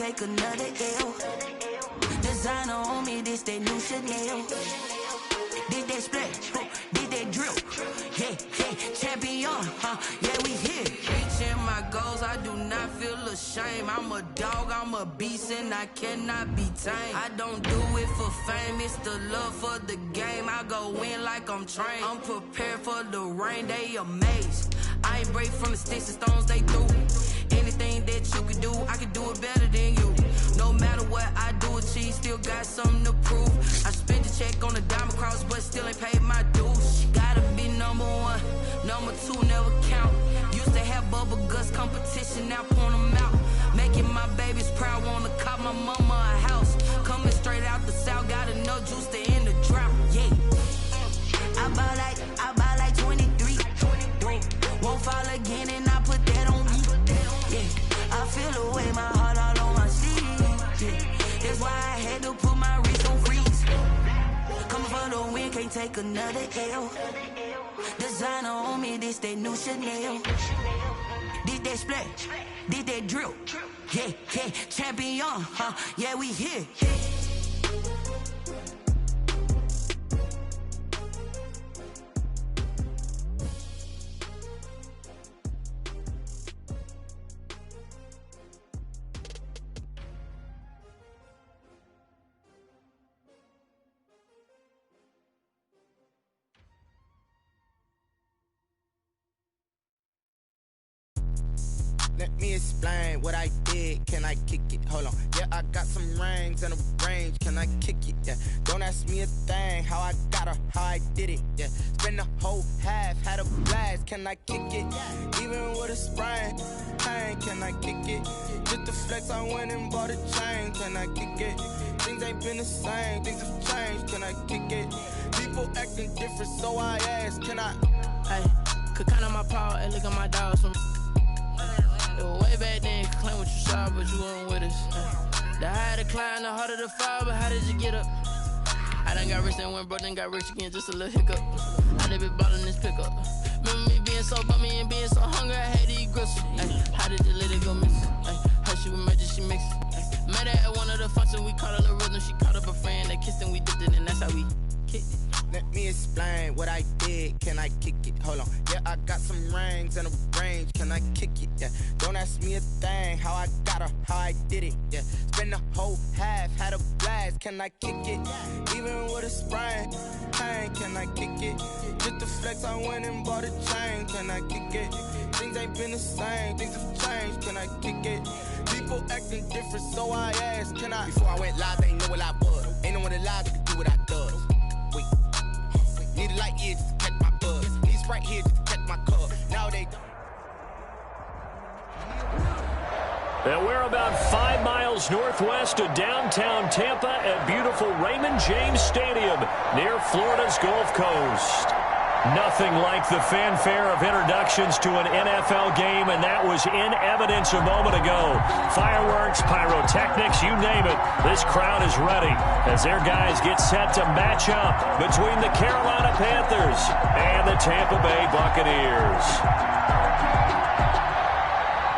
take another L. Designer on me, this that new Chanel. Did that splash, did that drill. Yeah, champion, yeah, we here. Reaching my goals, I do not feel ashamed. I'm a dog, I'm a beast, and I cannot be tamed. I don't do it for fame, it's the love for the game. I go in like I'm trained. I'm prepared for the rain, they amazed. I ain't break from the sticks and stones they threw. Anything that you can do, I can do it better than you. No matter what I do, achieve, still got something to prove. I spent a check on the diamond cross, but still ain't paid my dues. Gotta be number one, number two never count. Used to have bubble guts competition, now point them out. Making my babies proud, wanna cop my mama a house. Coming straight out the south, got enough juice to end the drought. Yeah, I buy like 23. Won't fall again, and I put that on me. Yeah, I feel away, my heart all on my sleeve. Yeah, that's why I had to put my wrist on freeze. Coming for the win, can't take another L. Designer on me, this that new Chanel. Did that splash, did that drill. Yeah, champion, yeah, we here. Let me explain what I did. Can I kick it? Hold on. Yeah, I got some rings and a range. Can I kick it? Yeah. Don't ask me a thing. How I got her, how I did it. Yeah. Spend the whole half, had a blast. Can I kick it? Even with a sprain, pain. Can I kick it? Just to flex, I went and bought a chain. Can I kick it? Things ain't been the same. Things have changed. Can I kick it? People acting different, so I ask. Can I? Hey, could count on my power and look at my dogs from. Way back then, claim what you saw, but you weren't with us. The higher the climb, the harder the fall, but how did you get up? I done got rich and went broke, then got rich again, just a little hiccup. I done been ballin' this pickup. Remember me being so bummy and being so hungry, I had to eat gristle. How did you let it go miss? How she was magic, she mixed it. Met her at one of the functions, we caught her the rhythm, she caught up a friend, they kissed and we dipped it, and that's how we kicked it. Let me explain what I did. Can I kick it? Hold on. Yeah, I got some rings and a range. Can I kick it? Yeah. Don't ask me a thing. How I got her, how I did it. Yeah. Spend the whole half, had a blast. Can I kick it? Even with a sprain, pain. Can I kick it? Just to flex, I went and bought a chain. Can I kick it? Things ain't been the same. Things have changed. Can I kick it? People acting different, so I asked. Can I? Before I went live, they ain't know what I was. Ain't no one alive that could do what I does. Wait. Need a light here just to catch my buzz. Need Sprite here just to catch my cup. Now they don't. And we're about 5 miles northwest of downtown Tampa at beautiful Raymond James Stadium near Florida's Gulf Coast. Nothing like the fanfare of introductions to an NFL game, and that was in evidence a moment ago. Fireworks, pyrotechnics, you name it. This crowd is ready as their guys get set to match up between the Carolina Panthers and the Tampa Bay Buccaneers.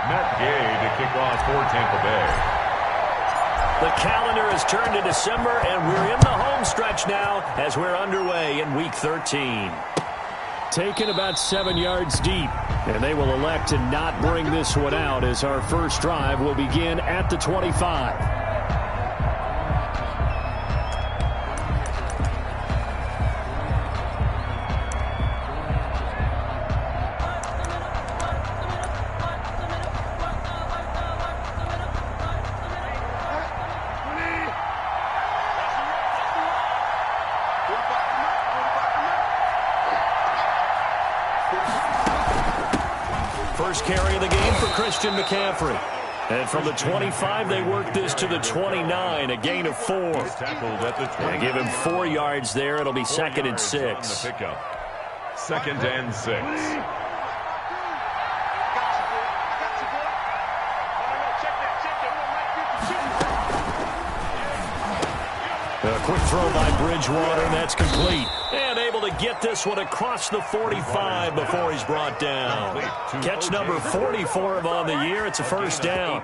Matt Gay to kick off for Tampa Bay. The calendar has turned to December, and we're in the home stretch now as we're underway in Week 13. Taken about 7 yards deep, and they will elect to not bring this one out as our first drive will begin at the 25. First carry of the game for Christian McCaffrey. And from the 25, they work this to the 29, a gain of 4. They give him 4 yards there. It'll be second and 6. Second and 6. A quick throw by Bridgewater, and that's complete. And able able to get this one across the 45 before he's brought down. Catch number 40 for him on the year. It's a first down.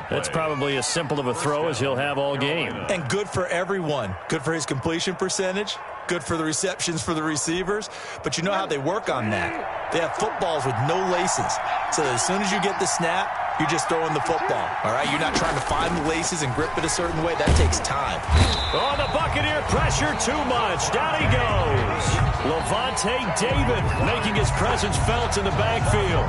That's probably as simple of a throw as he'll have all game. And good for everyone. Good for his completion percentage. Good for the receptions for the receivers. But you know how they work on that. They have footballs with no laces. So as soon as you get the snap, you're just throwing the football. All right? You're not trying to find the laces and grip it a certain way. That takes time. Oh, the Buccaneer pressure too much. Down he goes. Levante David making his presence felt in the backfield.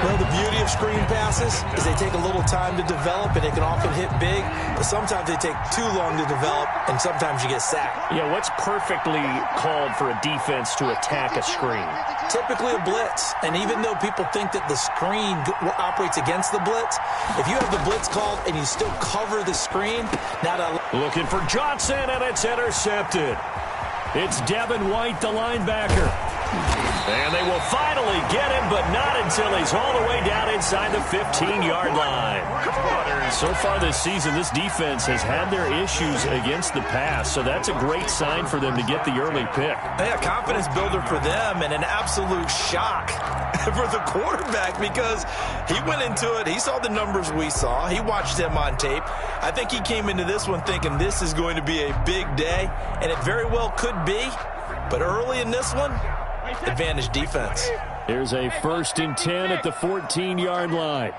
Well, the beauty of screen passes is they take a little time to develop, and they can often hit big. But sometimes they take too long to develop, and sometimes you get sacked. Yeah, what's perfectly called for a defense to attack a screen? Typically a blitz. And even though people think that the screen operates against the blitz, if you have the blitz called and you still cover the screen, looking for Johnson, and it's intercepted. It's Devin White, the linebacker. And they will finally get him, but not until he's all the way down inside the 15-yard line. So far this season, this defense has had their issues against the pass, so that's a great sign for them to get the early pick. Yeah, confidence builder for them, and an absolute shock for the quarterback because he went into it. He saw the numbers we saw. He watched them on tape. I think he came into this one thinking this is going to be a big day, and it very well could be. But early in this one, advantage defense. Here's a 1st and 10 at the 14-yard line.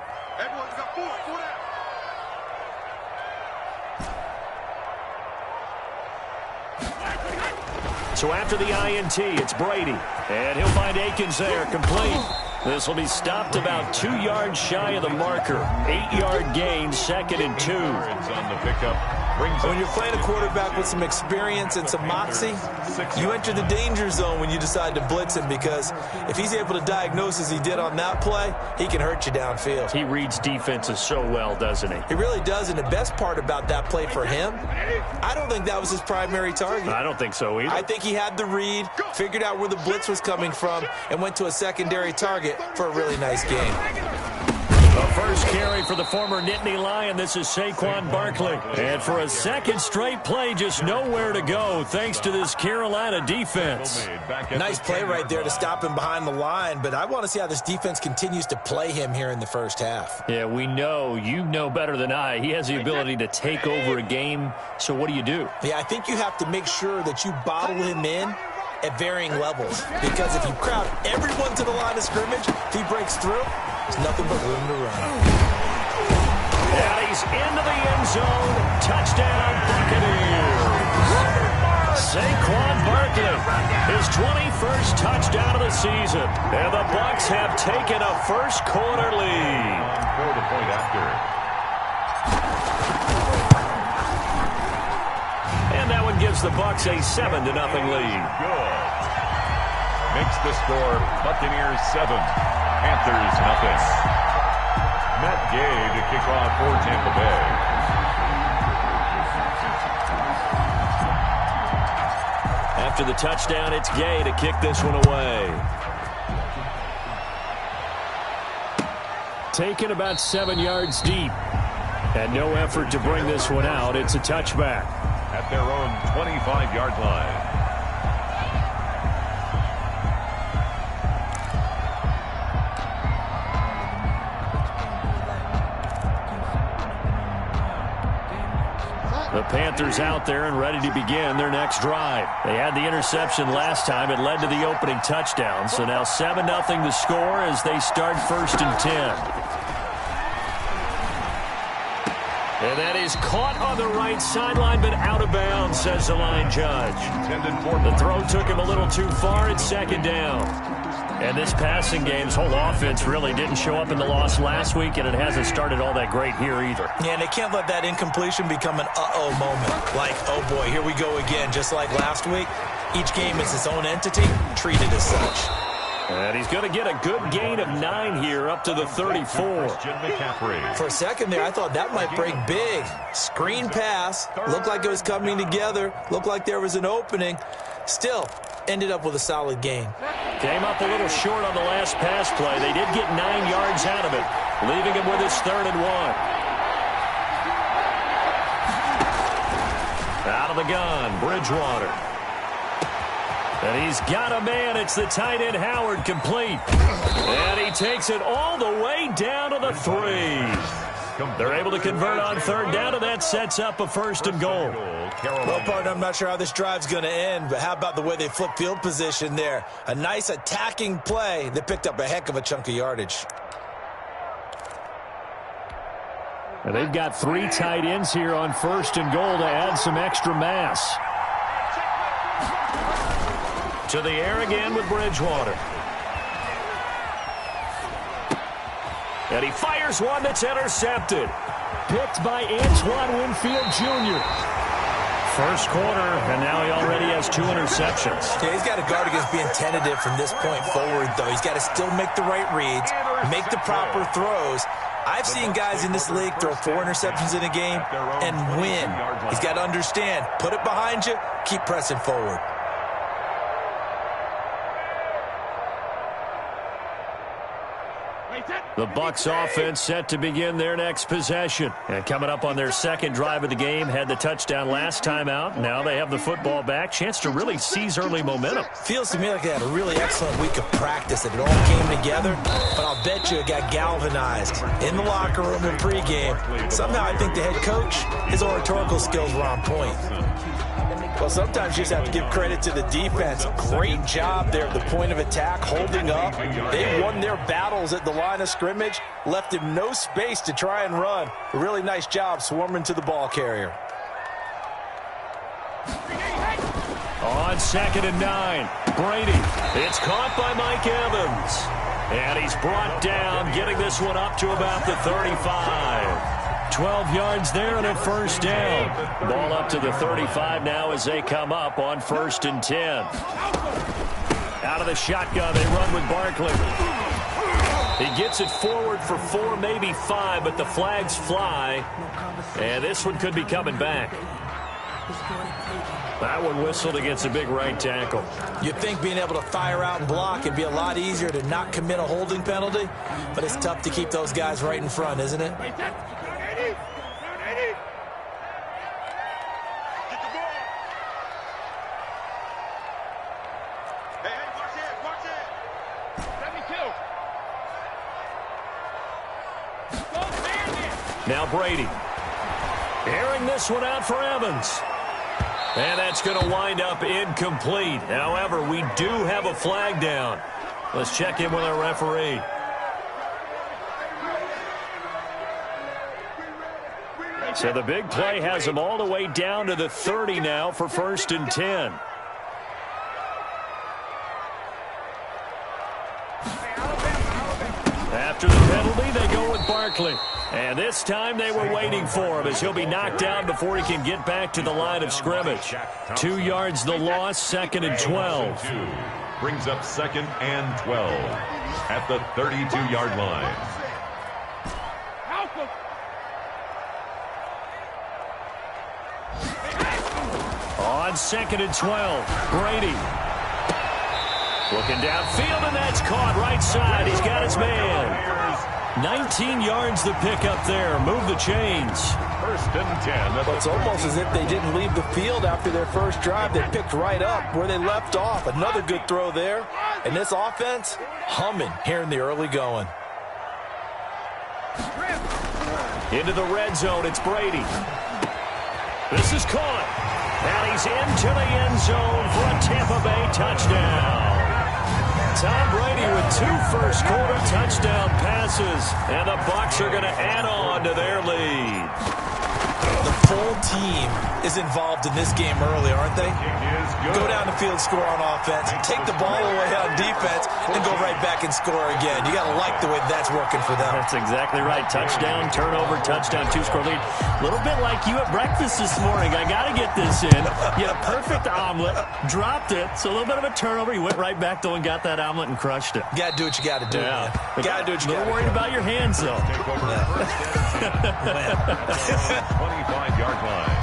So after the INT, it's Brady. And he'll find Akins there, complete. This will be stopped about 2 yards shy of the marker. 8-yard gain, 2nd and 2. On the pickup. When you're playing a quarterback with some experience and some moxie, you enter the danger zone when you decide to blitz him, because if he's able to diagnose as he did on that play, he can hurt you downfield. He reads defenses so well, doesn't he? He really does, and the best part about that play for him, I don't think that was his primary target. I don't think so either. I think he had the read, figured out where the blitz was coming from, and went to a secondary target for a really nice game. The first carry for the former Nittany Lion. This is Saquon Barkley. And for a second straight play, just nowhere to go thanks to this Carolina defense. Nice play right there to stop him behind the line, but I want to see how this defense continues to play him here in the first half. Yeah, we know. You know better than I. He has the ability to take over a game, so what do you do? Yeah, I think you have to make sure that you bottle him in at varying levels, because if you crowd everyone to the line of scrimmage, if he breaks through, there's nothing but room to run. And he's into the end zone. Touchdown, Buccaneers. Saquon Barkley, his 21st touchdown of the season. And the Bucs have taken a first quarter lead. For the point after. And that one gives the Bucs a 7-0 lead. Good. Makes the score Buccaneers 7, Panthers 0. Matt Gay to kick off for Tampa Bay. After the touchdown, it's Gay to kick this one away. Taken about 7 yards deep. And no effort to bring this one out. It's a touchback. At their own 25-yard line. The Panthers out there and ready to begin their next drive. They had the interception last time. It led to the opening touchdown. So now 7-0 the score as they start 1st and 10. And that is caught on the right sideline, but out of bounds, says the line judge. The throw took him a little too far. It's 2nd down. And this passing game's whole offense really didn't show up in the loss last week, and it hasn't started all that great here either. Yeah, and they can't let that incompletion become an uh-oh moment. Like, oh boy, here we go again, just like last week. Each game is its own entity, treated as such. And he's going to get a good gain of 9 here, up to the 34. For a second there, I thought that might break big. Screen pass, looked like it was coming together, looked like there was an opening. Still, ended up with a solid gain. Came up a little short on the last pass play. They did get 9 yards out of it, leaving him with his 3rd and 1. Out of the gun, Bridgewater. And he's got a man. It's the tight end, Howard, complete. And he takes it all the way down to the 3. They're able to convert on third down, and that sets up a 1st and goal. Well, partner, I'm not sure how this drive's going to end, but how about the way they flip field position there? A nice attacking play that picked up a heck of a chunk of yardage. And they've got 3 tight ends here on 1st and goal to add some extra mass. To the air again with Bridgewater. And he fires one that's intercepted. Picked by Antoine Winfield Jr. First quarter, and now he already has 2 interceptions. Yeah, he's got to guard against being tentative from this point forward, though. He's got to still make the right reads, make the proper throws. I've seen guys in this league throw 4 interceptions in a game and win. He's got to understand, put it behind you, keep pressing forward. The Bucs offense set to begin their next possession. And coming up on their second drive of the game, had the touchdown last time out. Now they have the football back. Chance to really seize early momentum. Feels to me like they had a really excellent week of practice, that it all came together. But I'll bet you it got galvanized in the locker room in pregame. Somehow I think the head coach, his oratorical skills were on point. Well, sometimes you just have to give credit to the defense. Great job there at the point of attack, holding up. They won their battles at the line of scrimmage, left him no space to try and run. A really nice job swarming to the ball carrier. On 2nd and 9, Brady. It's caught by Mike Evans. And he's brought down, getting this one up to about the 35. 12 yards there and a 1st down. Ball up to the 35 now as they come up on 1st and 10. Out of the shotgun, they run with Barkley. He gets it forward for 4, maybe 5, but the flags fly. And this one could be coming back. That one whistled against a big right tackle. You'd think being able to fire out and block would be a lot easier to not commit a holding penalty, but it's tough to keep those guys right in front, isn't it? Now Brady. Airing this one out for Evans. And that's going to wind up incomplete. However, we do have a flag down. Let's check in with our referee. So the big play has them all the way down to the 30 now for 1st and 10. After the penalty, they go with Barkley. And this time they were waiting for him as he'll be knocked down before he can get back to the line of scrimmage. 2 yards the loss, 2nd and 12. Brings up 2nd and 12 at the 32-yard line. On 2nd and 12, Brady. Looking downfield, and that's caught right side. He's got his man. 19 yards the pick up there. Move the chains. 1st and 10. Well, it's almost as if they didn't leave the field after their first drive. They picked right up where they left off. Another good throw there. And this offense, humming here in the early going. Into the red zone, it's Brady. This is caught. And he's into the end zone for a Tampa Bay touchdown. Tom Brady with 2 first-quarter touchdown passes, and the Bucs are going to add on to their lead. The full team is involved in this game early, aren't they? Go down the field, score on offense, take the ball away on defense, and go right back and score again. You got to like the way that's working for them. That's exactly right. Touchdown, turnover, touchdown, 2-score lead. A little bit like you at breakfast this morning. I got to get this in. You had a perfect omelet, dropped it, so a little bit of a turnover. You went right back, though, and got that omelet and crushed it. You got to do what you got to do, man. You got to do what you got to do. A little worried about your hands, though. 25-yard line.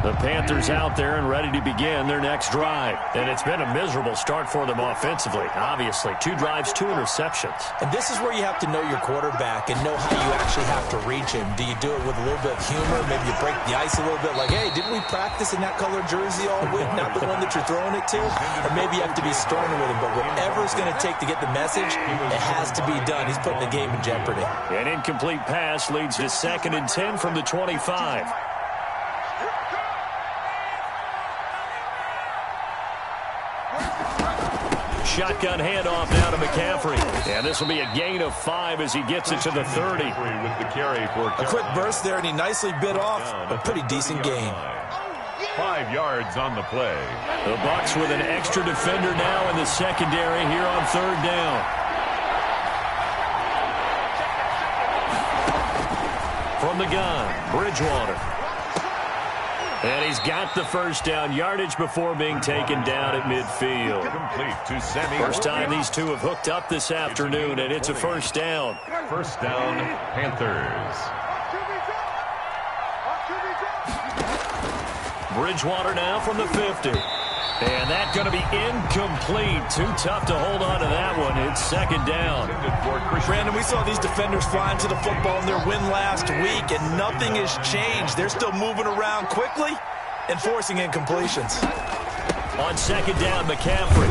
The The Panthers out there and ready to begin their next drive. And it's been a miserable start for them offensively, obviously. 2 drives, 2 interceptions. And this is where you have to know your quarterback and know how you actually have to reach him. Do you do it with a little bit of humor? Maybe you break the ice a little bit like, hey, didn't we practice in that color jersey all week? Not the one that you're throwing it to? Or maybe you have to be stern with him. But whatever it's going to take to get the message, it has to be done. He's putting the game in jeopardy. An incomplete pass leads to 2nd and 10 from the 25. Shotgun handoff now to McCaffrey. And this will be a gain of 5 as he gets it to the 30. With the carry for a quick burst there, and he nicely bit off a pretty decent gain. 5 yards on the play. The Bucs with an extra defender now in the secondary here on 3rd down. From the gun, Bridgewater. And he's got the first down yardage before being taken down at midfield. Complete to Sammy. First time these two have hooked up this afternoon, and it's a first down. First down, Panthers. Bridgewater now from the 50. And that's going to be incomplete. Too tough to hold on to that one. It's 2nd down. Brandon, we saw these defenders flying to the football in their win last week, and nothing has changed. They're still moving around quickly and forcing incompletions. On 2nd down, McCaffrey.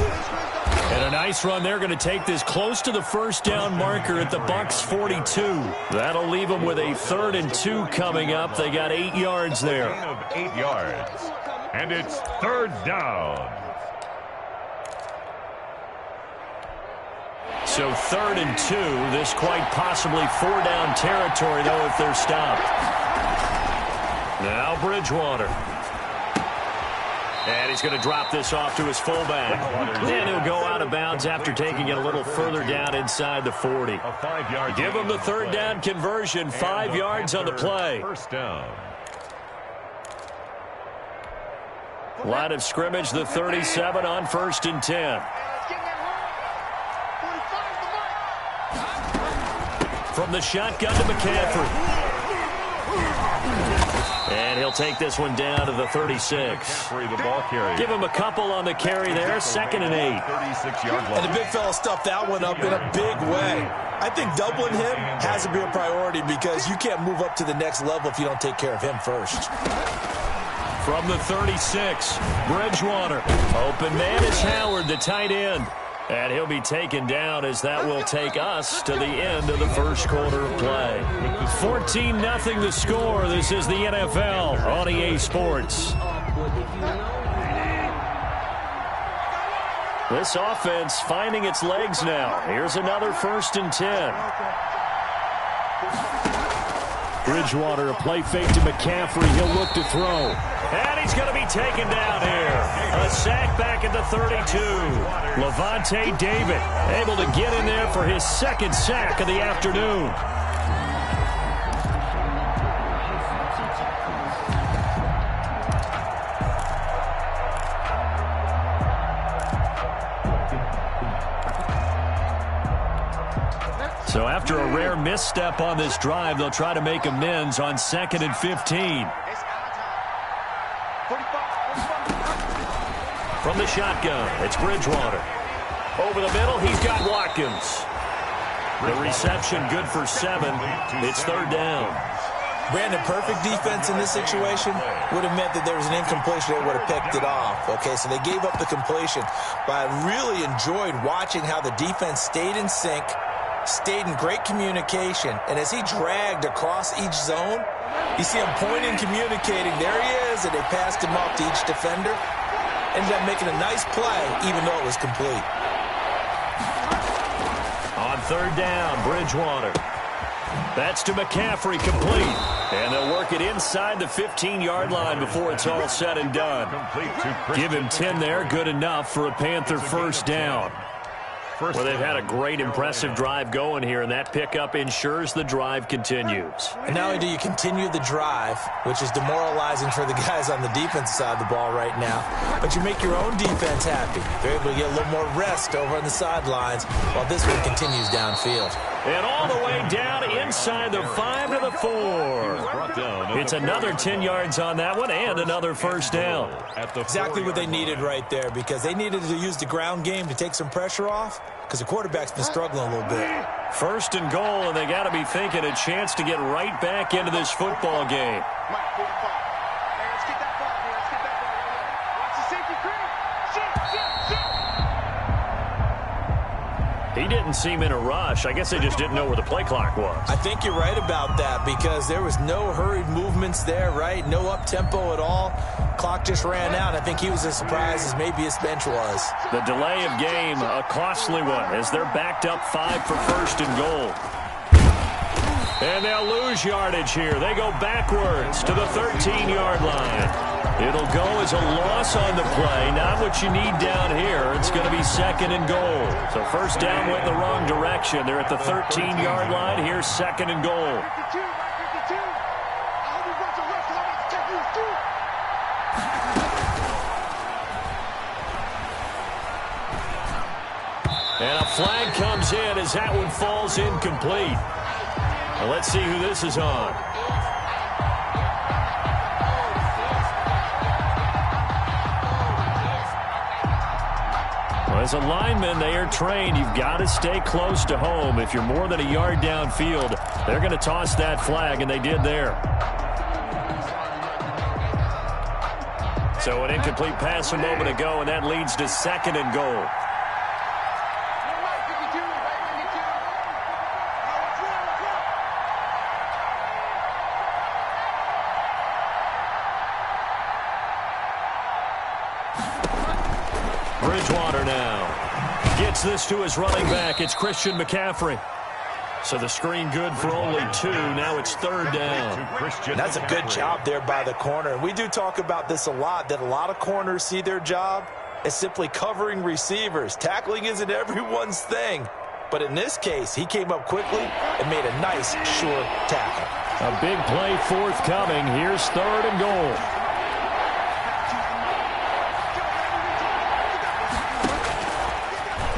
And a nice run. They're going to take this close to the first down marker at the Bucs 42. That'll leave them with a 3rd and 2 coming up. They got 8 yards there. Gain of 8 yards. And it's 3rd down. So 3rd and 2. This quite possibly 4-down territory, though, if they're stopped. Now Bridgewater. And he's going to drop this off to his fullback. Then he'll go out of bounds after taking it a little further down inside the 40. Give him the 3rd down conversion. 5 yards on the play. First down. Line of scrimmage, the 37 on 1st and 10. From the shotgun to McCaffrey. And he'll take this one down to the 36. Give him a couple on the carry there. 2nd and 8. 36-yard line. And the big fella stuffed that one up in a big way. I think doubling him has to be a priority because you can't move up to the next level if you don't take care of him first. From the 36, Bridgewater. Open man is Howard, the tight end. And he'll be taken down as that will take us to the end of the first quarter of play. 14-0 the score. This is the NFL on EA Sports. This offense finding its legs now. Here's another 1st and 10. Bridgewater, a play fake to McCaffrey. He'll look to throw. And he's going to be taken down here. A sack back at the 32. Levante David able to get in there for his 2nd sack of the afternoon. So after a rare misstep on this drive, they'll try to make amends on 2nd and 15. From the shotgun, it's Bridgewater. Over the middle, he's got Watkins. The reception good for 7. It's 3rd down. Brandon, perfect defense in this situation would have meant that there was an incompletion. They would have picked it off. Okay, so they gave up the completion. But I really enjoyed watching how the defense stayed in sync, stayed in great communication, and as he dragged across each zone, you see him pointing, communicating. There he is, and they passed him off to each defender. Ended up making a nice play, even though it was complete. On 3rd down, Bridgewater. That's to McCaffrey, complete. And they'll work it inside the 15-yard line before it's all said and done. Give him 10 there, good enough for a Panther 1st down. Well, they've had a great, impressive drive going here, and that pickup ensures the drive continues. And not only do you continue the drive, which is demoralizing for the guys on the defense side of the ball right now, but you make your own defense happy. They're able to get a little more rest over on the sidelines while this one continues downfield. And all the way down inside the 5 to the 4. It's another 10 yards on that one and another first down. Exactly what they needed right there, because they needed to use the ground game to take some pressure off, because the quarterback's been struggling a little bit. First and goal, and they got to be thinking a chance to get right back into this football game. He didn't seem in a rush. I guess they just didn't know where the play clock was. I think you're right about that, because there was no hurried movements there, right? No up-tempo at all. Clock just ran out. I think he was as surprised as maybe his bench was. The delay of game, a costly one, as they're backed up 5 for first and goal. And they'll lose yardage here. They go backwards to the 13-yard line. It'll go as a loss on the play. Not what you need down here. It's going to be second and goal. So first down went the wrong direction. They're at the 13-yard line. Here's second and goal. And a flag comes in as that one falls incomplete. Well, let's see who this is on. As a lineman, they are trained. You've got to stay close to home. If you're more than a yard downfield, they're going to toss that flag, and they did there. So an incomplete pass a moment ago, and that leads to second and goal. Bridgewater now gets this to his running back. It's Christian McCaffrey. So the screen good for only 2. Now it's third down. That's a good job there by the corner. And we do talk about this a lot, that a lot of corners see their job as simply covering receivers. Tackling isn't everyone's thing. But in this case, he came up quickly and made a nice, sure tackle. A big play forthcoming. Here's third and goal.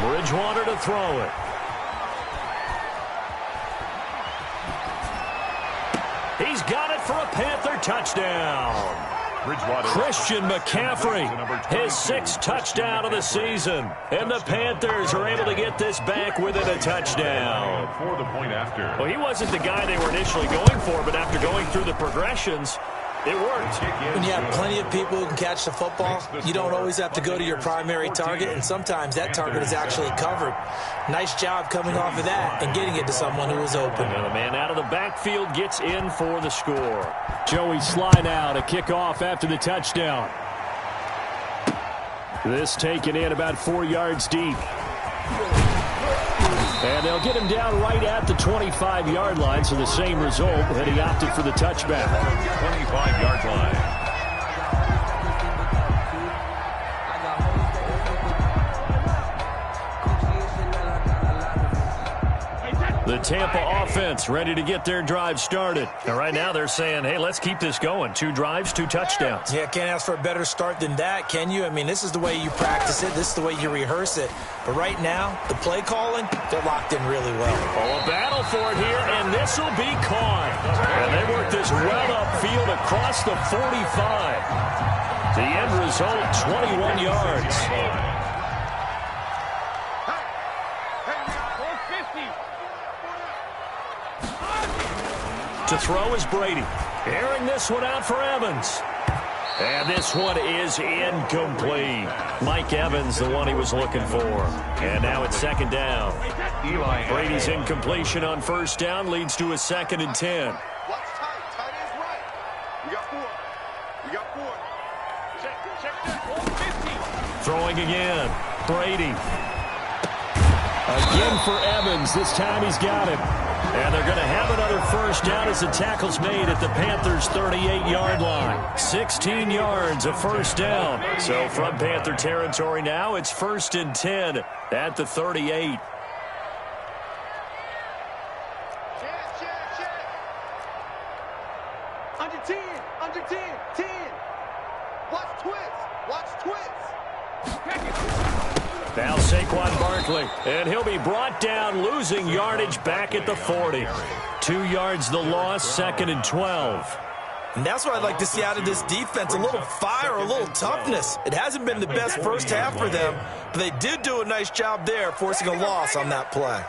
Bridgewater to throw it. He's got it for a Panther touchdown. Christian McCaffrey, his 6th touchdown of the season. And the Panthers are able to get this back within a touchdown. For the point after. Well, he wasn't the guy they were initially going for, but after going through the progressions, it worked. When you have plenty of people who can catch the football, you don't always have to go to your primary target, and sometimes that target is actually covered. Nice job coming off of that and getting it to someone who was open. And the man out of the backfield gets in for the score. Joey Sly now to kick off after the touchdown. This taken in about 4 yards deep. And they'll get him down right at the 25-yard line, so the same result, and he opted for the touchback. 25-yard line. The Tampa offense ready to get their drive started. And right now they're saying, hey, let's keep this going. 2 drives, 2 touchdowns. Yeah, can't ask for a better start than that, can you? I mean, this is the way you practice it. This is the way you rehearse it. But right now, the play calling, they're locked in really well. Oh, a battle for it here, and this will be caught. And they work this well upfield across the 45. The end result, 21 yards. To throw is Brady. Airing this one out for Evans. And this one is incomplete. Mike Evans, the one he was looking for. And now it's second down. Brady's incompletion on first down leads to a 2nd and 10. Throwing again. Brady. Again for Evans. This time he's got it. And they're going to have another first down as the tackle's made at the Panthers' 38-yard line. 16 yards, a first down. So from Panther territory now, it's 1st and 10 at the 38. Under 10, under 10, 10. Watch twist, watch twist. Now Saquon Barkley, and he'll be brought down, losing yardage back at the 40. 2 yards the loss, 2nd and 12. And that's what I'd like to see out of this defense, a little fire, a little toughness. It hasn't been the best first half for them, but they did do a nice job there, forcing a loss on that play.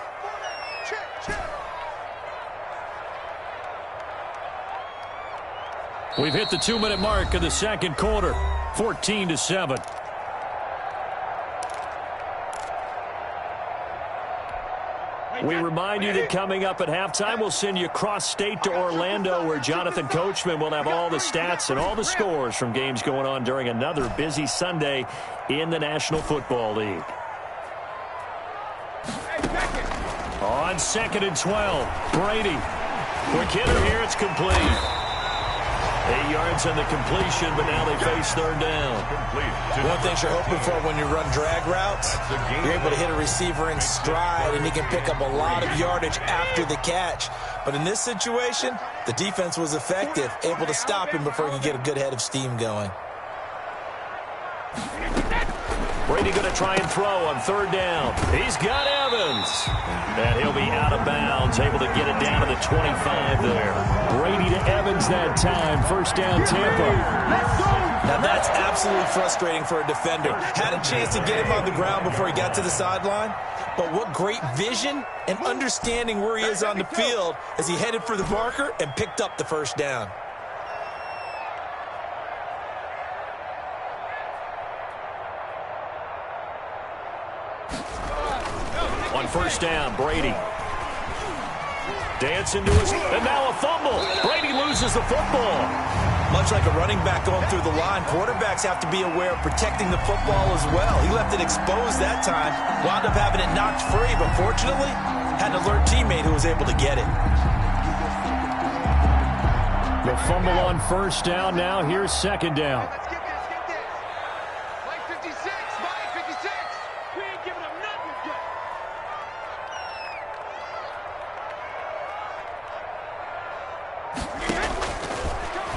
We've hit the 2-minute mark of the second quarter, 14-7. We remind you that coming up at halftime, we'll send you cross-state to Orlando, where Jonathan Coachman will have all the stats and all the scores from games going on during another busy Sunday in the National Football League. On 2nd and 12, Brady. Quick hitter here, it's complete. 8 yards on the completion, but now they face 3rd down. One thing you're hoping for when you run drag routes, you're able to hit a receiver in stride, and he can pick up a lot of yardage after the catch. But in this situation, the defense was effective, able to stop him before he could get a good head of steam going. Brady going to try and throw on 3rd down. He's got Evans. And he'll be out of bounds, able to get it down to the 25 there. Brady to Evans that time. 1st down, Tampa. Now that's absolutely frustrating for a defender. Had a chance to get him on the ground before he got to the sideline. But what great vision and understanding where he is on the field as he headed for the marker and picked up the 1st down. On 1st down, Brady. Dancing to his, and now a fumble. Brady loses the football. Much like a running back going through the line, quarterbacks have to be aware of protecting the football as well. He left it exposed that time, wound up having it knocked free, but fortunately, had an alert teammate who was able to get it. The fumble on 1st down, now here's 2nd down.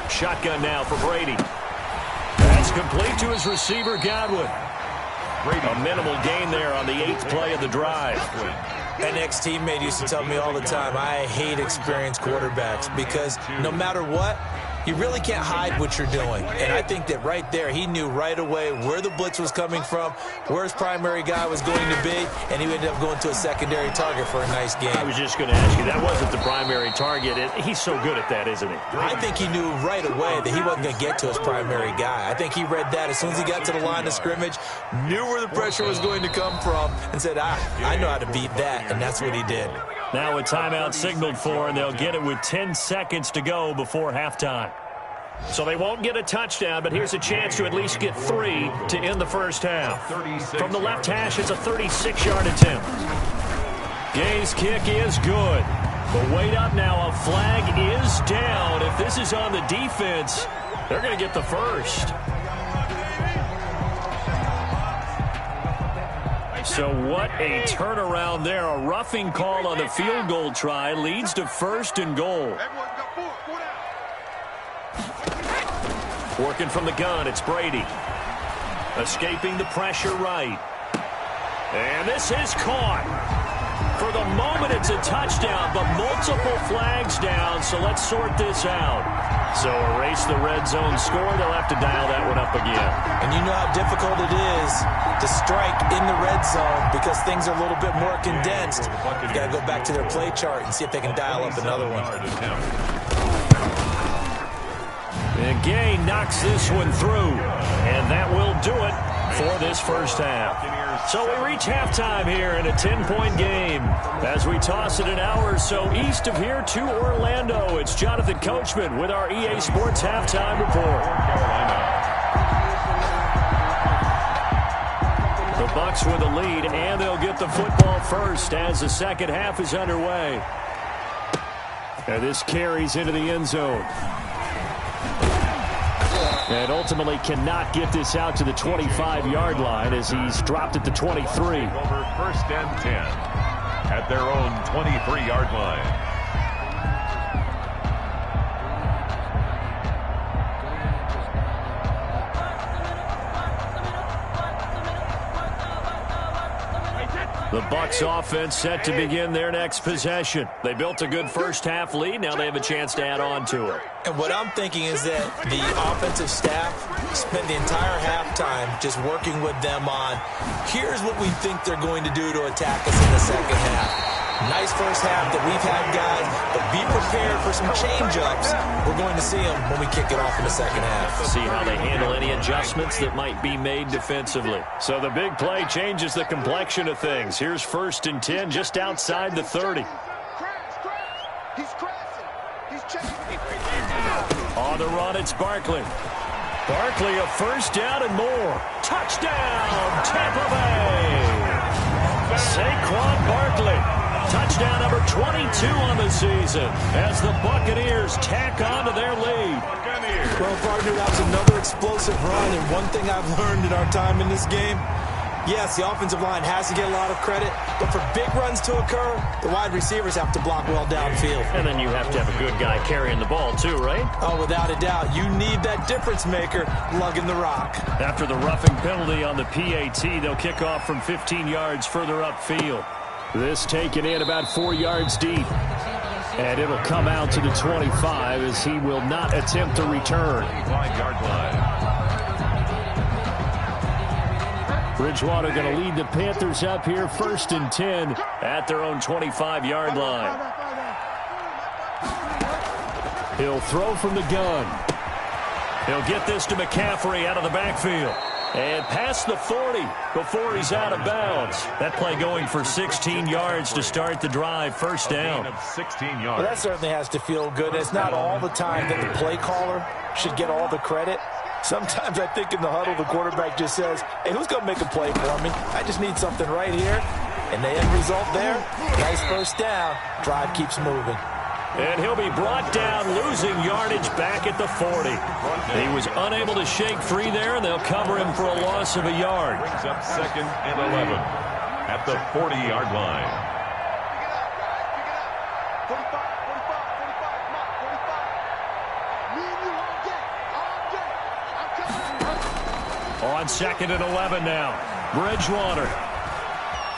Shotgun now for Brady. That's complete to his receiver, Godwin. A minimal gain there on the 8th play of the drive. An ex-teammate used to tell me all the time, I hate experienced quarterbacks because no matter what, you really can't hide what you're doing. And I think that right there, he knew right away where the blitz was coming from, where his primary guy was going to be, and he ended up going to a secondary target for a nice game. I was just going to ask you, that wasn't the primary target. He's so good at that, isn't he? I think he knew right away that he wasn't going to get to his primary guy. I think he read that as soon as he got to the line of scrimmage, knew where the pressure was going to come from, and said, I know how to beat that, and that's what he did. Now a timeout signaled for, and they'll get it with 10 seconds to go before halftime. So they won't get a touchdown, but here's a chance to at least get 3 to end the first half. From the left hash, it's a 36-yard attempt. Gay's kick is good. But wait up now, a flag is down. If this is on the defense, they're going to get the first. So what a turnaround there. A roughing call on the field goal try leads to 1st and goal. Working from the gun, it's Brady. Escaping the pressure right. And this is caught. For the moment, it's a touchdown, but multiple flags down, so let's sort this out. So erase the red zone score. They'll have to dial that one up again. And you know how difficult it is to strike in the red zone because things are a little bit more condensed. You've got to go back to their play chart and see if they can dial up another one. And Gay knocks this one through. And that will do it for this first half. So we reach halftime here in a 10-point game. As we toss it an hour or so east of here to Orlando, it's Jonathan Coachman with our EA Sports Halftime Report. The Bucs with the lead, and they'll get the football first as the second half is underway. And this carries into the end zone. And ultimately cannot get this out to the 25-yard line as he's dropped at the 23. Over 1st and 10 at their own 23-yard line. The Bucs offense set to begin their next possession. They built a good first-half lead. Now they have a chance to add on to it. And what I'm thinking is that the offensive staff spent the entire halftime just working with them on, here's what we think they're going to do to attack us in the second half. Nice first half that we've had, guys, but be prepared for some change-ups. We're going to see them when we kick it off in the second half. See how they handle any adjustments that might be made defensively. So the big play changes the complexion of things. Here's 1st and 10 just outside the 30. On the run, it's Barkley. Barkley, a first down and more. Touchdown, Tampa Bay. Saquon Barkley. Touchdown number 22 on the season as the Buccaneers tack on to their lead. Well, partner, that was another explosive run, and one thing I've learned in our time in this game, yes, the offensive line has to get a lot of credit, but for big runs to occur, the wide receivers have to block well downfield. And then you have to have a good guy carrying the ball too, right? Oh, without a doubt. You need that difference maker lugging the rock. After the roughing penalty on the PAT, they'll kick off from 15 yards further upfield. This taken in about 4 yards deep. And it'll come out to the 25 as he will not attempt to return. 5-yard line. Bridgewater going to lead the Panthers up here 1st and 10 at their own 25-yard line. He'll throw from the gun. He'll get this to McCaffrey out of the backfield. And past the 40 before he's out of bounds. That play going for 16 yards to start the drive. First down. 16 yards. Well, that certainly has to feel good. It's not all the time that the play caller should get all the credit. Sometimes I think in the huddle, the quarterback just says, hey, who's going to make a play for me? I just need something right here. And the end result there, nice first down. Drive keeps moving. And he'll be brought down, losing yardage back at the 40. He was unable to shake free there, and they'll cover him for a loss of a yard. Brings up 2nd and 11 at the 40-yard line. On 2nd and 11 now. Bridgewater.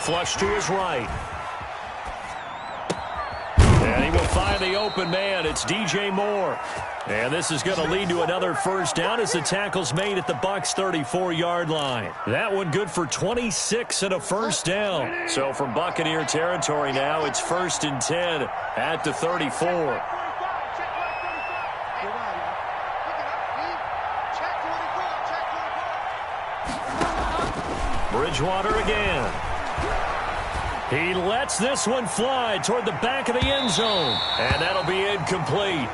Flush to his right. And he will find the open man. It's DJ Moore. And this is going to lead to another first down as the tackle's made at the Bucs 34-yard line. That one good for 26 and a first down. So from Buccaneer territory now, it's 1st and 10 at the 34. Bridgewater again. He lets this one fly toward the back of the end zone. And that'll be incomplete.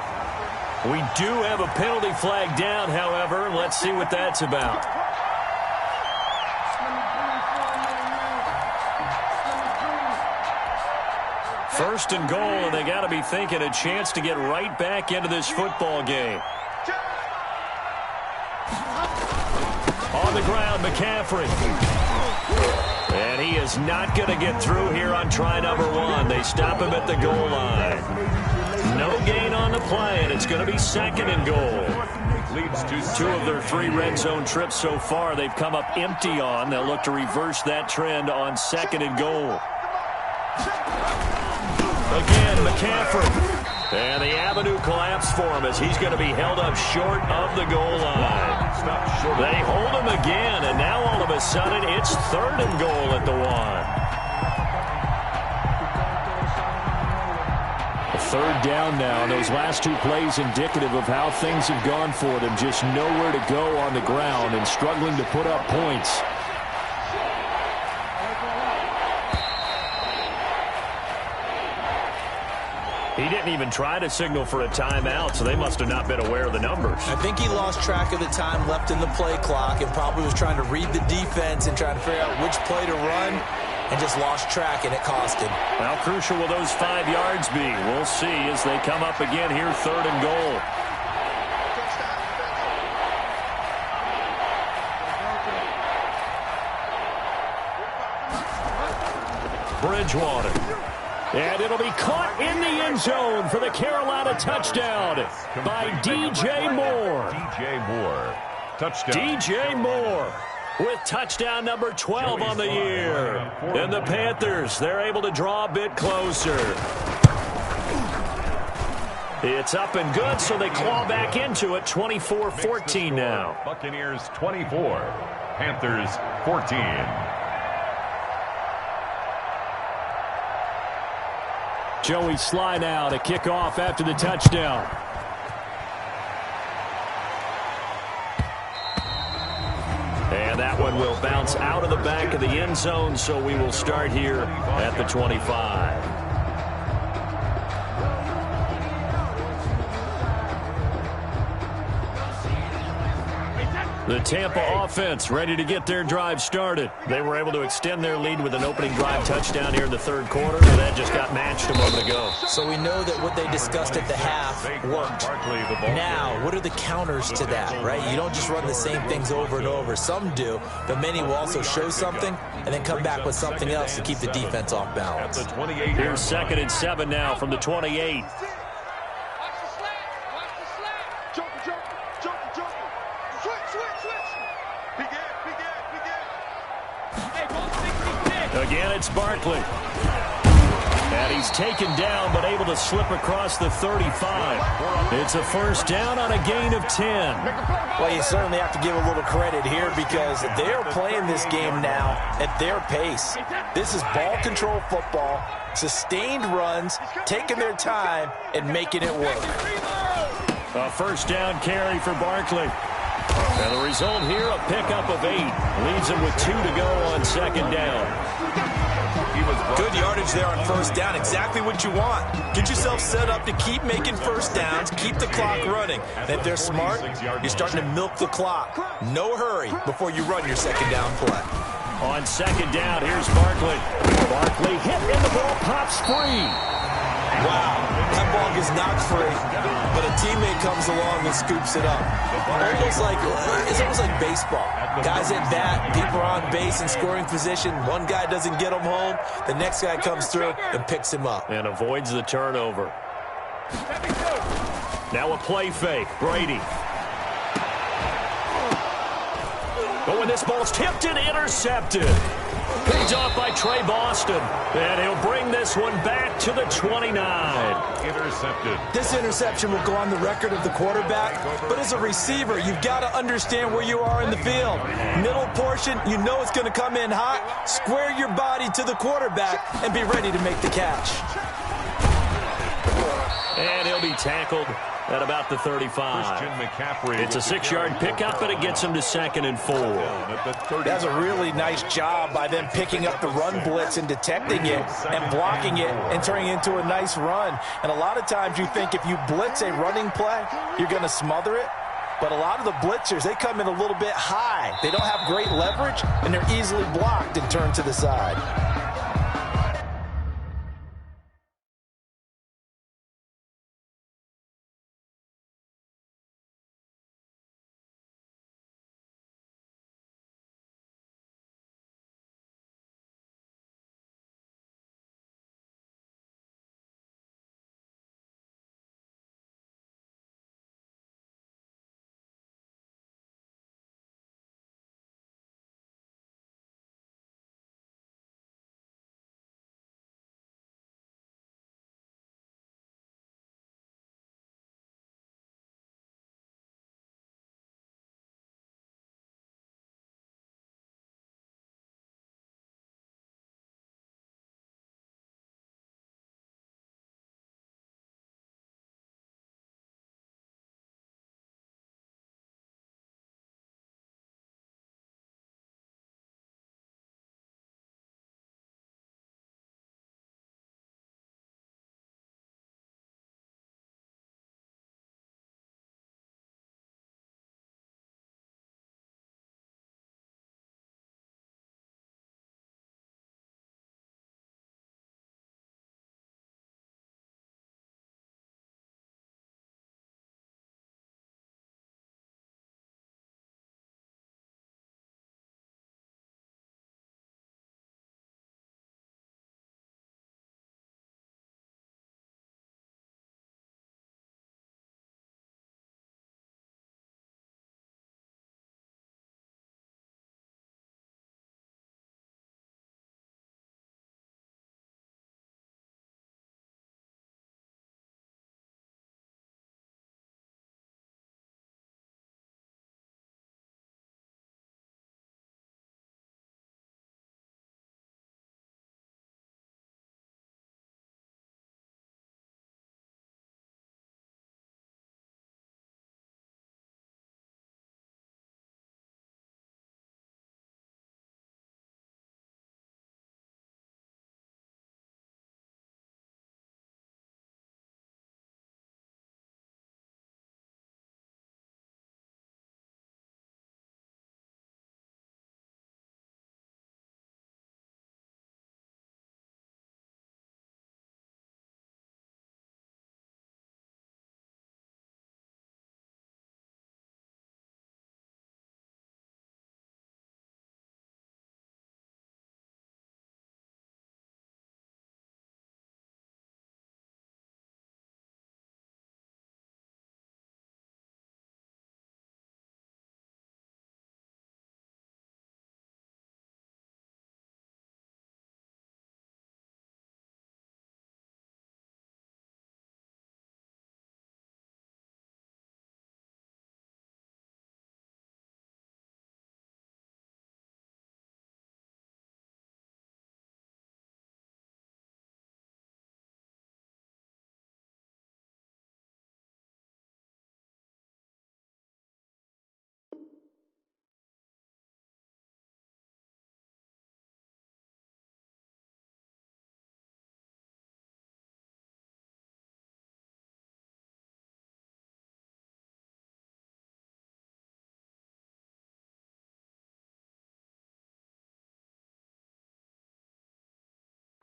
We do have a penalty flag down, however. Let's see what that's about. First and goal, and they got to be thinking a chance to get right back into this football game. On the ground, McCaffrey. And he is not going to get through here on try number 1. They stop him at the goal line. No gain on the play, and it's going to be 2nd and goal. Leads to 2 of their 3 red zone trips so far they've come up empty on. They'll look to reverse that trend on 2nd and goal. Again, McCaffrey. And the avenue collapsed for him as he's going to be held up short of the goal line. They hold him again, and now all of a sudden it's 3rd and goal at the 1. Third down now. Those last 2 plays indicative of how things have gone for them. Just nowhere to go on the ground and struggling to put up points. He didn't even try to signal for a timeout, so they must have not been aware of the numbers. I think he lost track of the time left in the play clock and probably was trying to read the defense and trying to figure out which play to run and just lost track, and it cost him. How crucial will those 5 yards be? We'll see as they come up again here, 3rd and goal. Bridgewater. And it'll be caught in the end zone for the Carolina touchdown by DJ Moore. DJ Moore. Touchdown. DJ Moore. with touchdown number 12 on the year. And the Panthers, they're able to draw a bit closer. It's up and good, so they claw back into it, 24-14 now. Buccaneers 24, Panthers 14. Joey slide out, a kickoff after the touchdown. And that one will bounce out of the back of the end zone, so we will start here at the 25. The Tampa offense ready to get their drive started. They were able to extend their lead with an opening drive touchdown here in the third quarter, and that just got matched a moment ago. So we know that what they discussed at the half worked. Now, what are the counters to that, right? You don't just run the same things over and over. Some do, but many will also show something and then come back with something else to keep the defense off balance. Here's 2nd and 7 now from the 28. Again, it's Barkley. And he's taken down, but able to slip across the 35. It's a first down on a gain of 10. Well, you certainly have to give a little credit here because they're playing this game now at their pace. This is ball control football, sustained runs, taking their time, and making it work. A first down carry for Barkley. And the result here, a pickup of 8. Leaves him with 2 to go on 2nd down. Good yardage there on first down. Exactly what you want. Get yourself set up to keep making first downs, keep the clock running. And if they're smart, you're starting to milk the clock. No hurry before you run your 2nd down play. On 2nd down, here's Barkley. Barkley hit and the ball pops free. Wow, that ball gets knocked free, but a teammate comes along and scoops it up. It's almost like baseball. Guys at bat, people are on base in scoring position. One guy doesn't get him home. The next guy comes through and picks him up. And avoids the turnover. Now a play fake. Brady. Oh, and this ball's tipped and intercepted. Picked off by Trey Boston. And he'll bring this one back to the 29. Intercepted. This interception will go on the record of the quarterback, but as a receiver, you've got to understand where you are in the field. Middle portion, you know it's going to come in hot. Square your body to the quarterback and be ready to make the catch. And he'll be tackled at about the 35. It's a 6-yard pickup, but it gets him to 2nd and 4. That's a really nice job by them picking up the run blitz and detecting it and blocking it and turning it into a nice run. And a lot of times you think if you blitz a running play, you're going to smother it. But a lot of the blitzers, they come in a little bit high. They don't have great leverage, and they're easily blocked and turned to the side.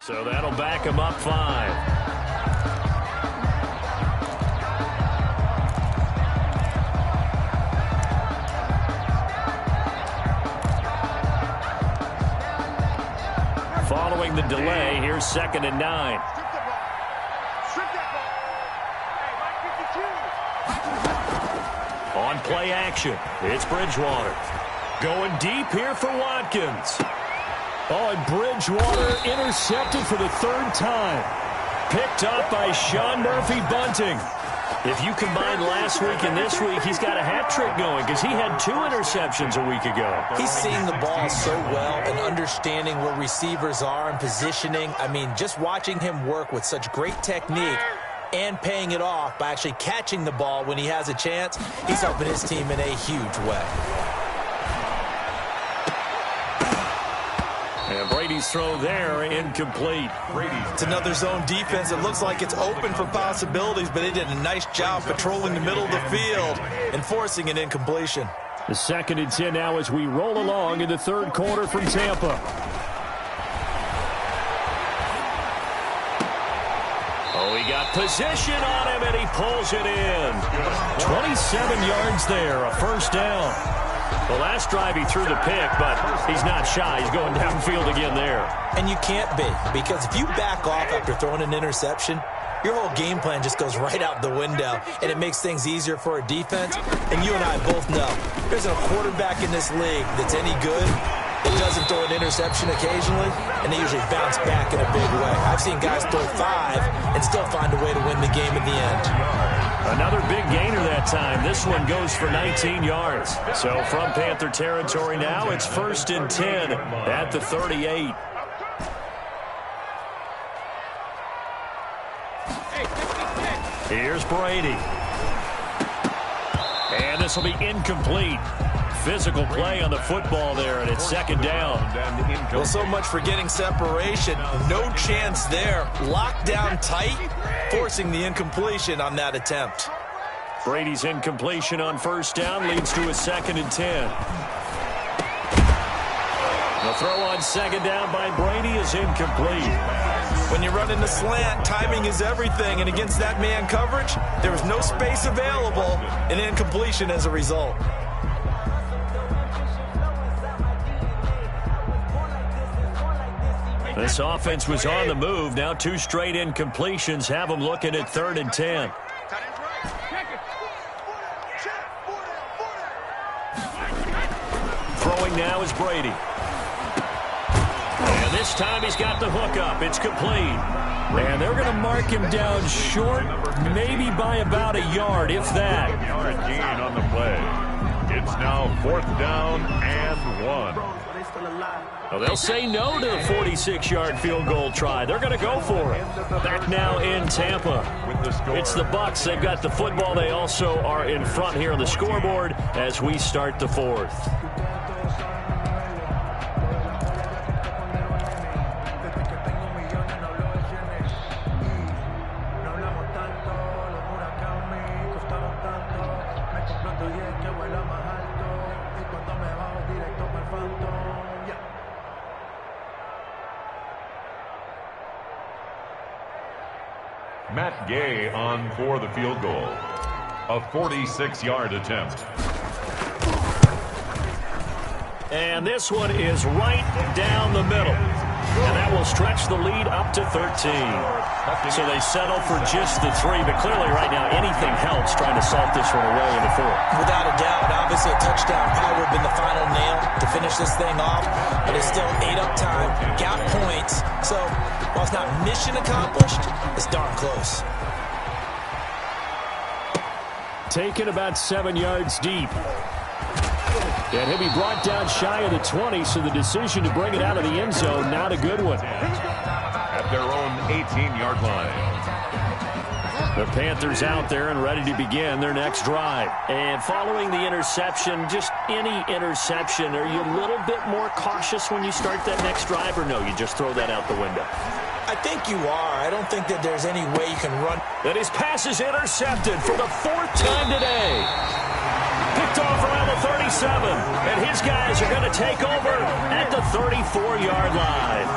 So that'll back him up 5. Following the delay, here's 2nd and 9. On play action, it's Bridgewater. Going deep here for Watkins. Oh, and Bridgewater intercepted for the 3rd time. Picked up by Sean Murphy-Bunting. If you combine last week and this week, he's got a hat trick going because he had 2 interceptions a week ago. He's seeing the ball so well and understanding where receivers are and positioning. I mean, just watching him work with such great technique and paying it off by actually catching the ball when he has a chance, he's helping his team in a huge way. And Brady's throw there, incomplete. It's another zone defense. It looks like it's open for possibilities, but they did a nice job patrolling the middle of the field and forcing an incompletion. The 2nd and 10 now as we roll along in the 3rd quarter from Tampa. Oh, he got position on him, and he pulls it in. 27 yards there, a 1st down. The last drive he threw the pick, but he's not shy. He's going downfield again there. And you can't be, because if you back off after throwing an interception, your whole game plan just goes right out the window, and it makes things easier for a defense. And you and I both know there's a quarterback in this league that's any good that doesn't throw an interception occasionally, and they usually bounce back in a big way. I've seen guys throw 5 and still find a way to win the game in the end. Another big gainer that time. This one goes for 19 yards. So from Panther territory now, it's 1st and 10 at the 38. Here's Brady. And this will be incomplete. Physical play on the football there, and it's 2nd down. Well, so much for getting separation. No chance there. Locked down tight, forcing the incompletion on that attempt. Brady's incompletion on 1st down leads to a 2nd and 10. The throw on 2nd down by Brady is incomplete. When you're running the slant, timing is everything, and against that man coverage, there was no space available, and incompletion as a result. This offense was on the move. Now 2 straight incompletions have them looking at 3rd and 10. Throwing now is Brady. And this time he's got the hook up. It's complete. And they're going to mark him down short, maybe by about a yard, if that. Yard gain on the play. It's now 4th down and 1. Well, they'll say no to the 46-yard field goal try. They're going to go for it. Back now in Tampa. It's the Bucs. They've got the football. They also are in front here on the scoreboard as we start the 4th. Matt Gay on for the field goal. A 46-yard attempt. And this one is right down the middle. And that will stretch the lead up to 13. So they settle for just the 3. But clearly right now anything helps trying to salt this one away in the 4th. Without a doubt, obviously a touchdown probably would have been the final nail to finish this thing off. But it's still 8 up time, got points. So while it's not mission accomplished, it's darn close. Taken about 7 yards deep. And he'll be brought down shy of the 20, so the decision to bring it out of the end zone, not a good one. At their own 18-yard line. The Panthers out there and ready to begin their next drive. And following the interception, just any interception, are you a little bit more cautious when you start that next drive, or no, you just throw that out the window? I think you are. I don't think that there's any way you can run. And his pass is intercepted for the 4th time today. Picked off around the 37, and his guys are going to take over at the 34-yard line.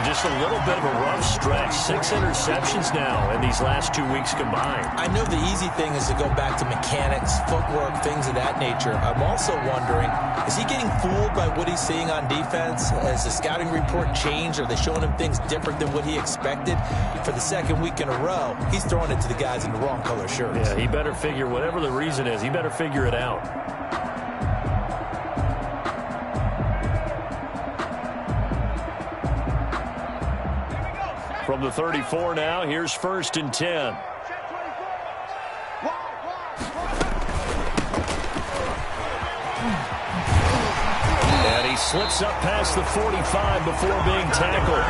Just a little bit of a rough stretch. 6 interceptions now in these last 2 weeks combined. I know the easy thing is to go back to mechanics, footwork, things of that nature. I'm also wondering, is he getting fooled by what he's seeing on defense? Has the scouting report changed? Are they showing him things different than what he expected? For the second week in a row, he's throwing it to the guys in the wrong color shirts. Yeah, he better figure, whatever the reason is, he better figure it out. From the 34 now, here's 1st and 10. And he slips up past the 45 before being tackled.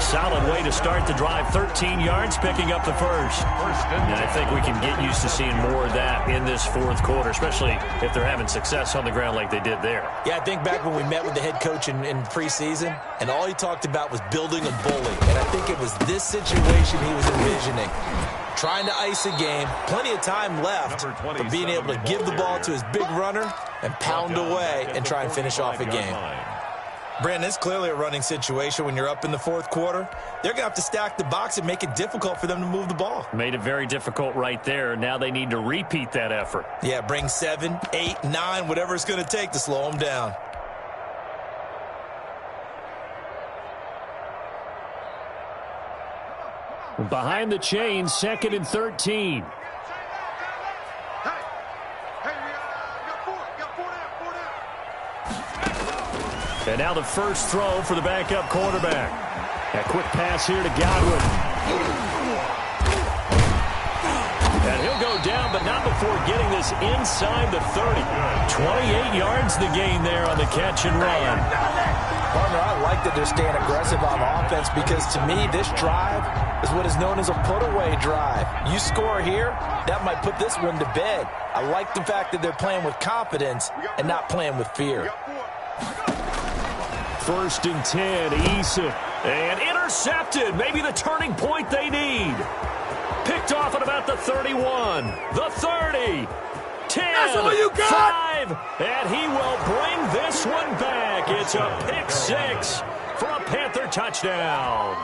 Solid way to start the drive. 13 yards, picking up the first. And I think we can get used to seeing more of that in this 4th quarter, especially if they're having success on the ground like they did there. Yeah, I think back when we met with the head coach in preseason, and all he talked about was building a bully. And I think it was this situation he was envisioning. Trying to ice a game, plenty of time left, but being able to give the ball to his big runner and pound away and try and finish off a game. Brandon, it's clearly a running situation when you're up in the 4th quarter. They're going to have to stack the box and make it difficult for them to move the ball. Made it very difficult right there. Now they need to repeat that effort. Yeah, bring 7, 8, 9, whatever it's going to take to slow them down. Behind the chains, 2nd and 13. And now the first throw for the backup quarterback. A quick pass here to Godwin. And he'll go down, but not before getting this inside the 30. 28 yards the gain there on the catch and run. Partner, I like that they're staying aggressive on offense because to me, this drive is what is known as a put-away drive. You score here, that might put this one to bed. I like the fact that they're playing with confidence and not playing with fear. 1st and 10, Eason. And intercepted. Maybe the turning point they need. Picked off at about the 31, the 30, 10, that's all you got. 5, and he will bring this one back. It's a pick 6 for a Panther touchdown.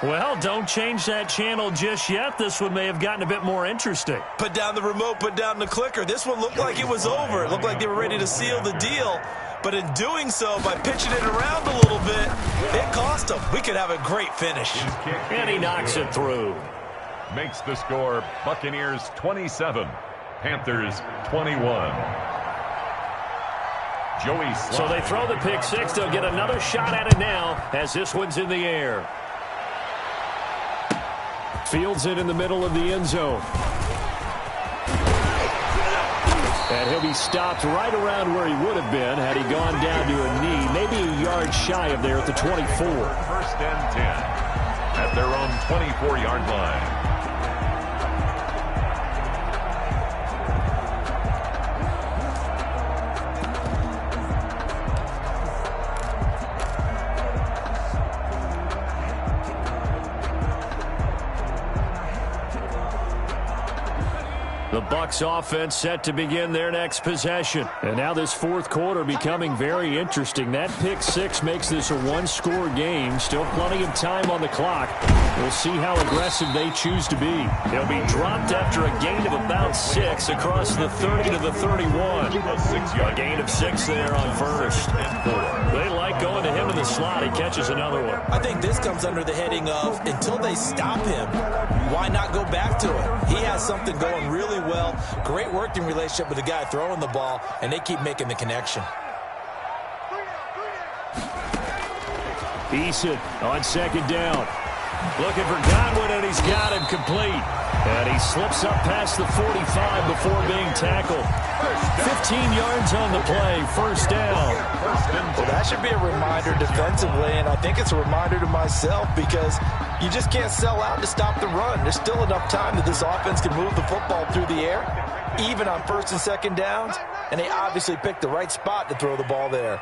Well, don't change that channel just yet. This one may have gotten a bit more interesting. Put down the remote, put down the clicker. This one looked like it was over. It looked like they were ready to seal the deal. But in doing so, by pitching it around a little bit, it cost them. We could have a great finish. And he knocks it through. Makes the score Buccaneers 27, Panthers 21. Joey Slye. So they throw the pick 6. They'll get another shot at it now as this one's in the air. Fields it in the middle of the end zone. And he'll be stopped right around where he would have been had he gone down to a knee, maybe a yard shy of there at the 24. 1st and 10 at their own 24-yard line. The Bucs offense set to begin their next possession. And now this 4th quarter becoming very interesting. That pick 6 makes this a one-score game. Still plenty of time on the clock. We'll see how aggressive they choose to be. He'll be dropped after a gain of about 6 across the 30 to the 31. A gain of 6 there on 1st and 4. They like going to him in the slot. He catches another one. I think this comes under the heading of until they stop him, why not go back to it? He has something going really well. Great working relationship with the guy throwing the ball, and they keep making the connection. Eason on 2nd down. Looking for Godwin, and he's got him complete. And he slips up past the 45 before being tackled. 15 yards on the play, 1st down. Well, that should be a reminder defensively, and I think it's a reminder to myself because you just can't sell out to stop the run. There's still enough time that this offense can move the football through the air, even on 1st and 2nd downs, and they obviously picked the right spot to throw the ball there.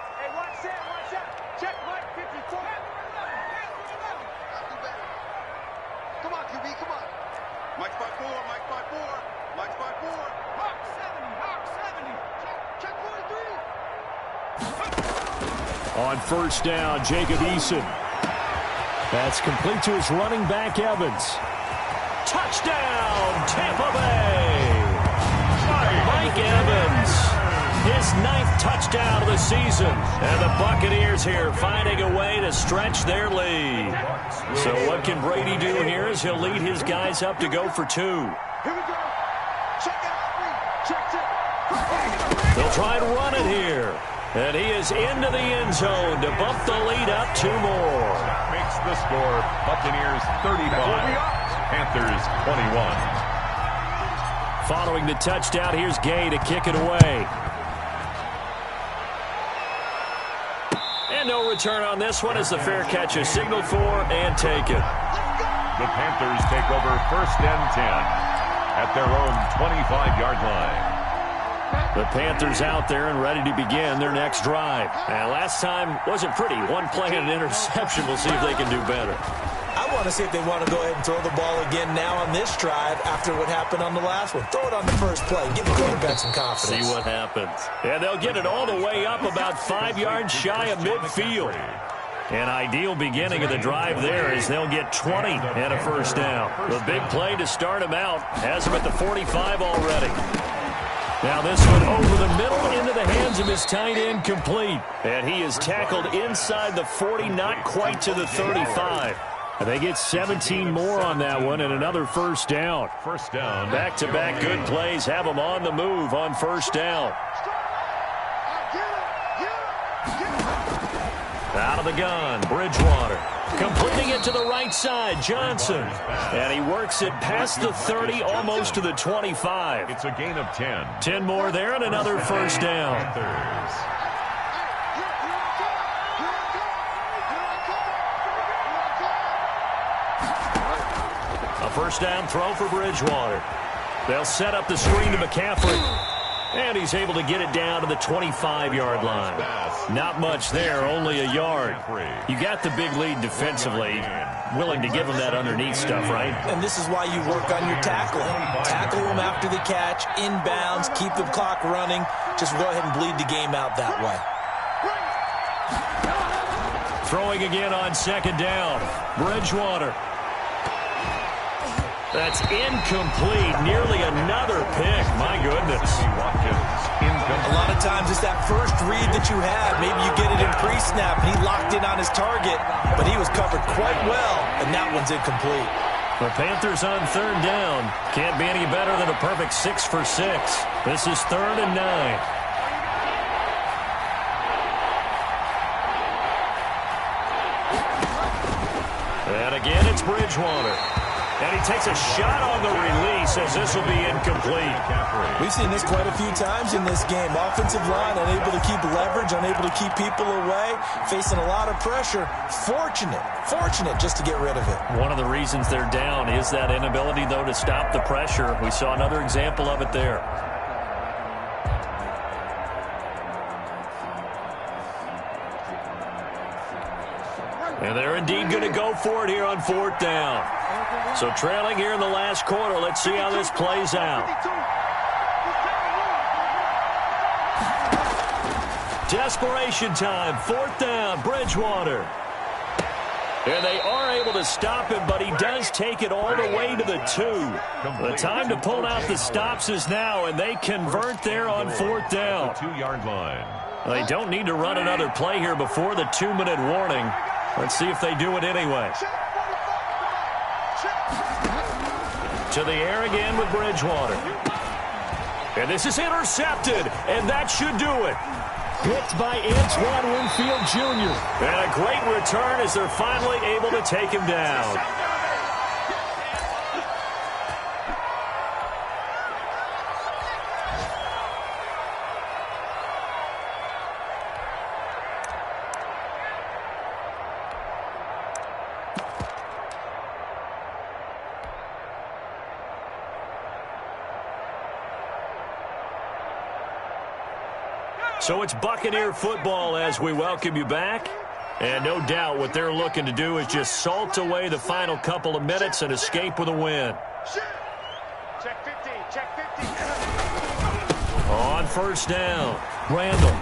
On first down. Jacob Eason. That's complete to his running back, Evans. Touchdown, Tampa Bay. Mike Evans. His 9th touchdown of the season. And the Buccaneers here finding a way to stretch their lead. So what can Brady do here as he'll lead his guys up to go for 2. Here we go. Check it. Check it. They'll try and run it here. And he is into the end zone to bump the lead up 2 more. Makes the score Buccaneers 35, Panthers 21. Following the touchdown, here's Gay to kick it away. And no return on this one as the fair catch is signaled for and taken. The Panthers take over 1st and 10 at their own 25-yard line. The Panthers out there and ready to begin their next drive. And last time wasn't pretty. 1 play and an interception. We'll see if they can do better. I want to see if they want to go ahead and throw the ball again now on this drive after what happened on the last one. Throw it on the first play. Give the quarterback some confidence. See what happens. And they'll get it all the way up about 5 yards shy of midfield. An ideal beginning of the drive there as they'll get 20 and a first down. The big play to start him out has him at the 45 already. Now this one over the middle into the hands of his tight end, complete. And he is tackled inside the 40, not quite to the 35. And they get 17 more on that one and another first down. First down. Back-to-back good plays have them on the move on first down. Out of the gun, Bridgewater. Completing it to the right side, Johnson. And he works it past the 30, almost to the 25. It's a gain of 10. 10 more there and another first down. A first down throw for Bridgewater. They'll set up the screen to McCaffrey. And he's able to get it down to the 25-yard line. Not much there, only a yard. You got the big lead defensively. Willing to give him that underneath stuff, right? And this is why you work on your tackling. Tackle them after the catch, inbounds, keep the clock running. Just go ahead and bleed the game out that way. Throwing again on second down. Bridgewater. That's incomplete. Nearly another pick. My goodness. A lot of times it's that first read that you have. Maybe you get it in pre-snap, and he locked in on his target, but he was covered quite well, and that one's incomplete. The Panthers on third down. Can't be any better than a perfect 6 for 6. This is 3rd and 9. And again, it's Bridgewater. And he takes a shot on the release as this will be incomplete. We've seen this quite a few times in this game. Offensive line unable to keep leverage, unable to keep people away, facing a lot of pressure. Fortunate just to get rid of it. One of the reasons they're down is that inability, though, to stop the pressure. We saw another example of it there. And they're indeed going to go for it here on 4th down. So trailing here in the last quarter. Let's see how this plays out. Desperation time. 4th down. Bridgewater. And they are able to stop him, but he does take it all the way to the 2. The time to pull out the stops is now, and they convert there on 4th down. 2-yard line. They don't need to run another play here before the 2-minute warning. Let's see if they do it anyway. To the air again with Bridgewater. And this is intercepted, and that should do it. Picked by Antoine Winfield Jr. And a great return as they're finally able to take him down. So it's Buccaneer football as we welcome you back. And no doubt what they're looking to do is just salt away the final couple of minutes and escape with a win. Check 50, check 50. On first down, Randall.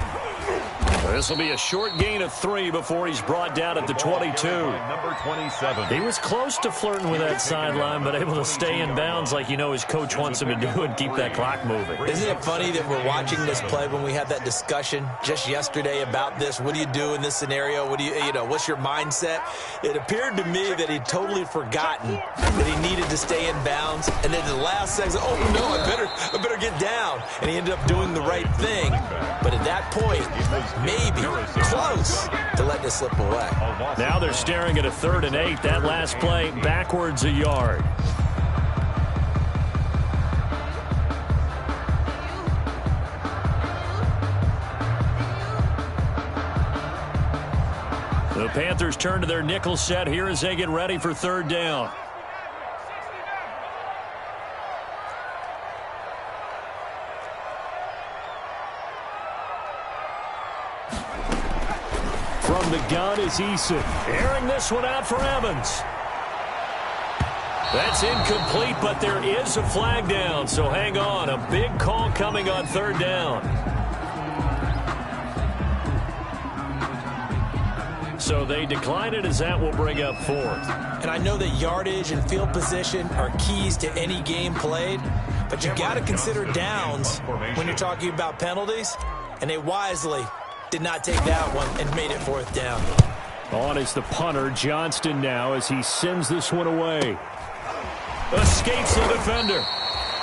This will be a short gain of 3 before he's brought down at the 22. Number 27. He was close to flirting with that sideline, but able to stay in bounds like his coach wants him to do and keep that clock moving. Isn't it funny that we're watching this play when we had that discussion just yesterday about this? What do you do in this scenario? What do what's your mindset? It appeared to me that he'd totally forgotten that he needed to stay in bounds, and then at the last second, oh no, I better get down. And he ended up doing the right thing. But at that point, maybe close to let this slip away. Now they're staring at a 3rd and 8. That last play backwards a yard. The Panthers turn to their nickel set here as they get ready for 3rd down. From the gun is Eason. Airing this one out for Evans. That's incomplete, but there is a flag down, so hang on. A big call coming on 3rd down. So they decline it as that will bring up 4th. And I know that yardage and field position are keys to any game played, but you got to consider downs when you're talking about penalties, and they wisely did not take that one and made it 4th down. On is the punter, Johnston now, as he sends this one away. Escapes the defender.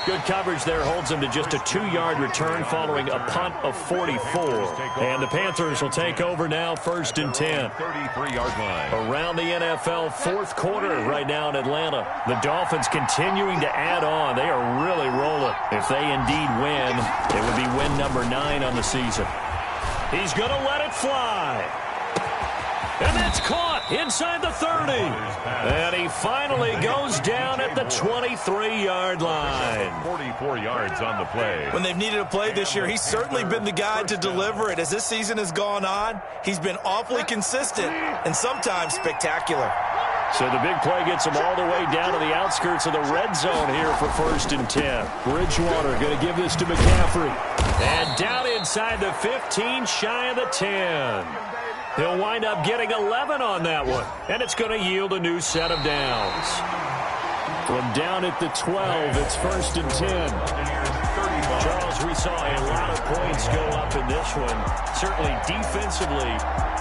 Good coverage there holds him to just a 2-yard return following a punt of 44. And the Panthers will take over now 1st and 10. 33-yard line. Around the NFL 4th quarter right now in Atlanta. The Dolphins continuing to add on. They are really rolling. If they indeed win, it would be win number 9 on the season. He's going to let it fly. And that's caught inside the 30. And he finally goes down at the 23-yard line. 44 yards on the play. When they've needed a play this year, he's certainly been the guy to deliver it. As this season has gone on, he's been awfully consistent and sometimes spectacular. So the big play gets them all the way down to the outskirts of the red zone here for 1st and 10. Bridgewater going to give this to McCaffrey. And down inside the 15, shy of the 10. He'll wind up getting 11 on that one. And it's going to yield a new set of downs. From down at the 12, it's 1st and 10. Charles, we saw a lot of points go up in this one. Certainly defensively,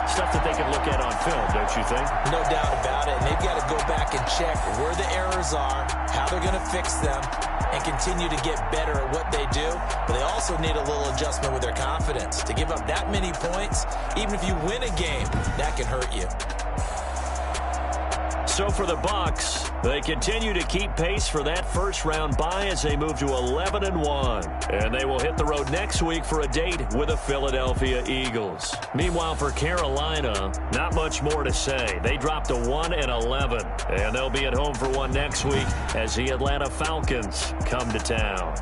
stuff that they can look at on film, don't you think? No doubt about it. And they've got to go back and check where the errors are, how they're going to fix them, and continue to get better at what they do. But they also need a little adjustment with their confidence. To give up that many points, even if you win a game, that can hurt you. So for the Bucs, they continue to keep pace for that first-round bye as they move to 11-1. And they will hit the road next week for a date with the Philadelphia Eagles. Meanwhile, for Carolina, not much more to say. They dropped to 1-11, and they'll be at home for one next week as the Atlanta Falcons come to town.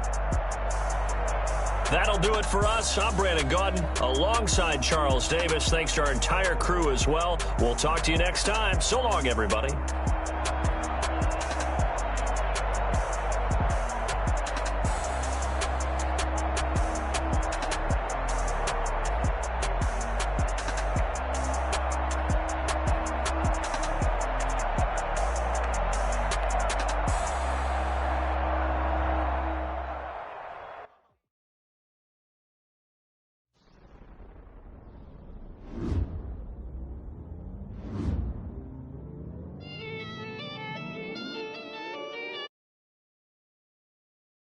That'll do it for us. I'm Brandon Gaudin alongside Charles Davis. Thanks to our entire crew as well. We'll talk to you next time. So long, everybody.